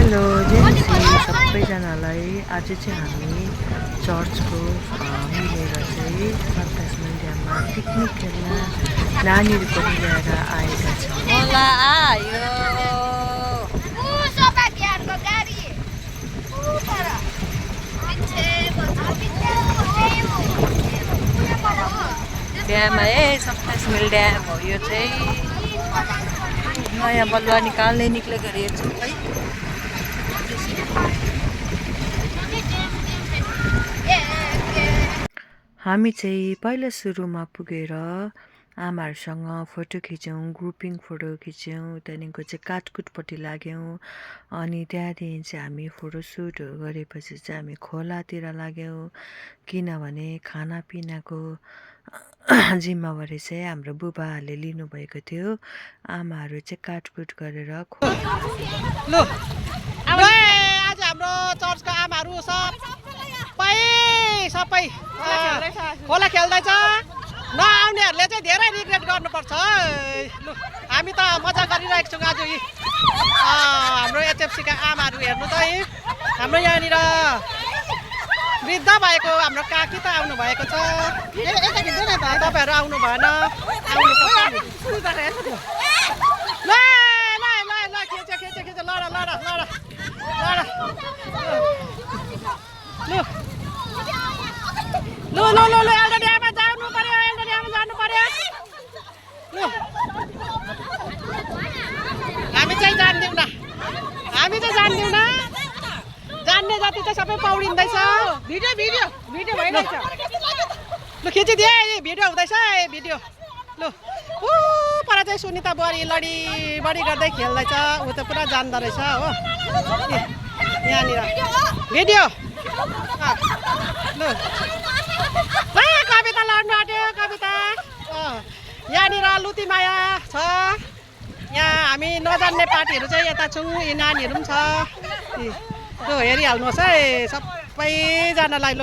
Hello जेन्सी सबैजनालाई आज चाहिँ हामी चर्चको मिलेर चाहिँ 27 मिडियामा पिकनिक खेल्न नानीहरू पनि ल्याएर आएका छौँ। होला आयो ड्याम है 27 मिल ड्याम हो यो चाहिँ नयाँ बलुवा निकाल्ने निक्लेको रहेछ है। हामी चाहिँ पहिला सुरुमा पुगेर आमाहरूसँग फोटो खिच्यौँ, ग्रुपिङ फोटो खिच्यौँ, त्यहाँदेखिको चाहिँ काटकुटपट्टि लाग्यौँ। अनि त्यहाँदेखि चाहिँ हामी फोटोसुटहरू गरेपछि चाहिँ हामी खोलातिर लाग्यौँ, किनभने खानापिनाको जिम्मेवारी चाहिँ हाम्रो बुबाहरूले लिनुभएको थियो। आमाहरू चाहिँ काटकुट गरेर ल आज हाम्रो चर्चको आमाहरू सबै खोला खेल्दैछ। नआउनेहरूले चाहिँ धेरै रिग्रेट गर्नुपर्छ। ल हामी त मजा गरिरहेको छौँ। आज हाम्रो एचएफसीका आमाहरू हेर्नु त हाम्रो यहाँनिर वृद्ध भएको हाम्रो काकी त आउनु भएको छ। तपाईँहरू आउनु भएन, ल खिच लड एउटा ड्याममा जानु पर्यो, एउटा ड्याममा जानु पर्यो। ल हामी चाहिँ जान्दैनौँ न, जान्ने जति चाहिँ सबै पौडिँदैछ। भिडियो भइरहेछ। ल खिचिदिए, भिडियो हुँदैछ भिडियो। ल पर चाहिँ सुनिता बुहारी बढी गर्दै खेल्दैछ। ऊ त पुरा जान्दो रहेछ हो यहाँनिर भिडियो। ल कविता लड्नु आँट्यो, कविता यहाँनिर लुतीमाया छ। यहाँ हामी नजान्ने पार्टीहरू चाहिँ यता छौँ, यी नानीहरू पनि छ। ल हेरिहाल्नुहोस् है सबैजनालाई। ल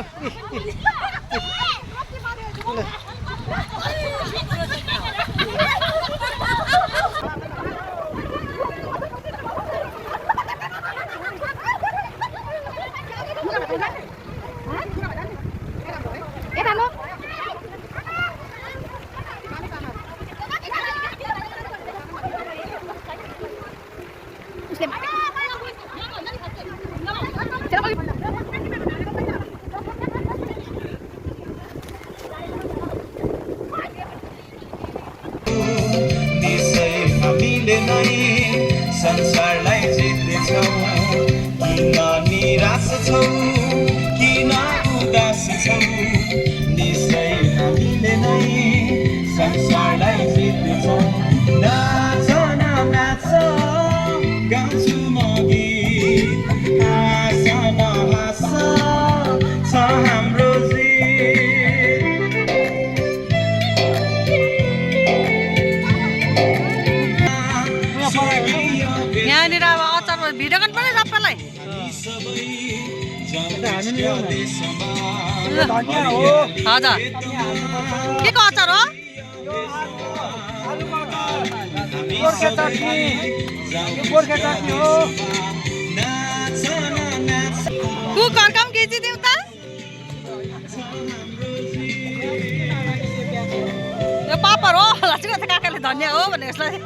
संसारलाई जित्नेछौँ, किन निराश छौँ, किन उदास छौँ, निश्चय हामीले नै संसारलाई जित्नेछौँ। नाच न नाच गाउँछु म गीत, हाँस न हाँस छ हाम्रो यहाँनिर अब अचार भिडियो गर्नु पर्यो सबैलाई। हजुर के को अचार हो? कुकरका पनि खिचिदिउँ त। यो पापड हो काकाले धनियाँ हो भने यसलाई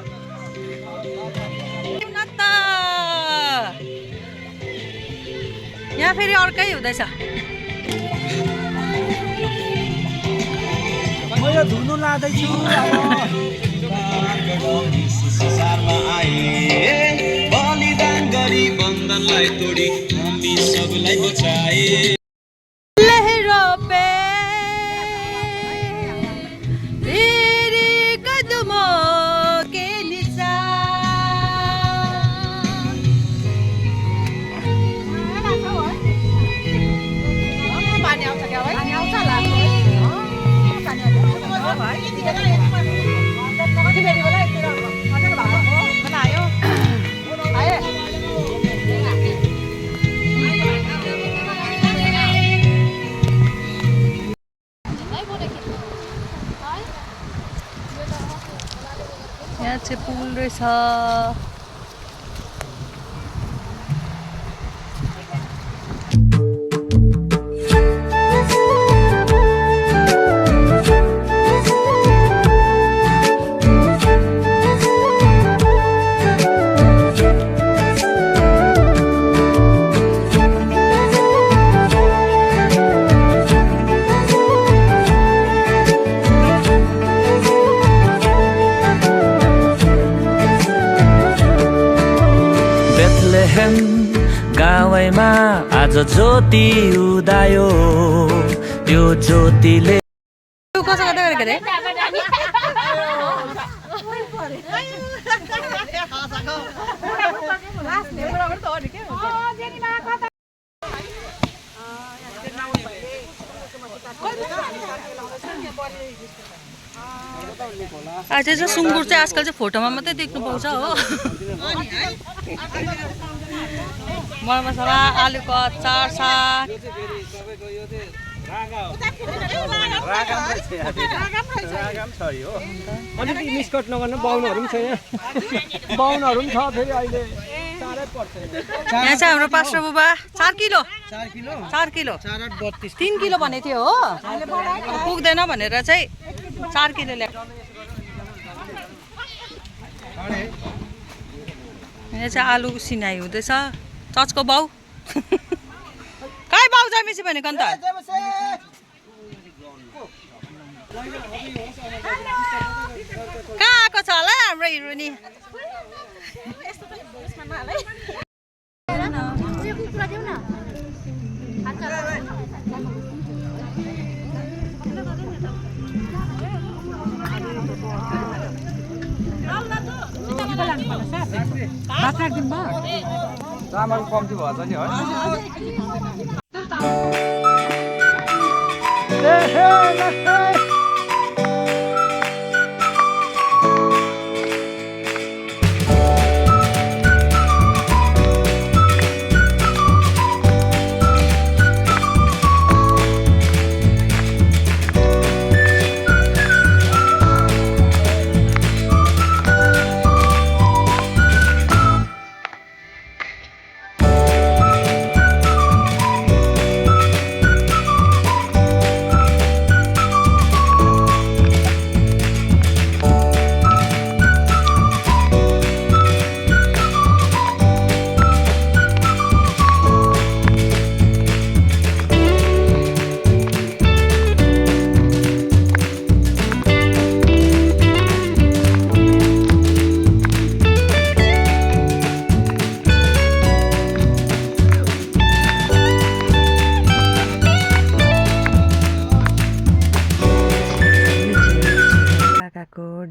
यहाँ फेरि अर्कै हुँदैछ। म यो धुनु लाँदैछु। संसारमा आए बलिदान गरी बन्धनलाई तोडी हामी सबैलाई बचाए। यहाँ चाहिँ पुल रहेछ। बेथलेहेम गाउँमा आज ज्योति उदायो त्यो ज्योतिले कसो गर्दै गरेको रे आज चाहिँ सुँगुर चाहिँ आजकल चाहिँ फोटोमा मात्रै देख्नु पाउँछ हो मरमसला आलुको अचार साग अलिकति मिसकट नगर्नु बाहुनहरू पनि छ यहाँ बाहुनहरू पनि छ फेरि अहिले यहाँ चाहिँ हाम्रो पास्टर बुबा 4 किलो 3 किलो भनेको थियो हो पुग्दैन भनेर चाहिँ 4 किलो ल्याएको यहाँ चाहिँ आलु सिनाइ हुँदैछ चर्चको बाउ कहीँ बाउ जमेसी भनेको अन्त कहाँ आएको छ होला हाम्रो हिरोनी चामल कम्ती भएछ नि है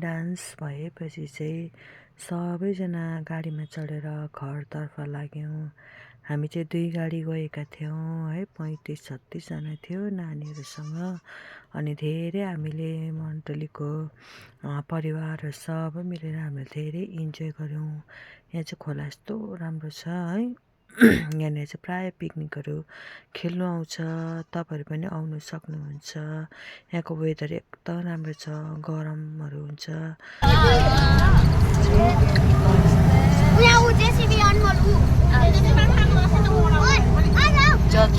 डान्स भएपछि चाहिँ सबैजना गाडीमा चढेर घरतर्फ लाग्यौँ हामी चाहिँ 2 गाडी गएका थियौँ है 35-36 जना थियो नानीहरूसँग अनि धेरै हामीले मण्डलीको परिवारहरू सबै मिलेर हामीले धेरै इन्जोय गऱ्यौँ यहाँ चाहिँ खोला यस्तो राम्रो छ है यहाँनिर चाहिँ प्रायः पिकनिकहरू खेल्नु आउँछ तपाईहरु पनि आउनु सक्नुहुन्छ यहाँको वेदर एकदम राम्रो छ गरमहरू हुन्छ जज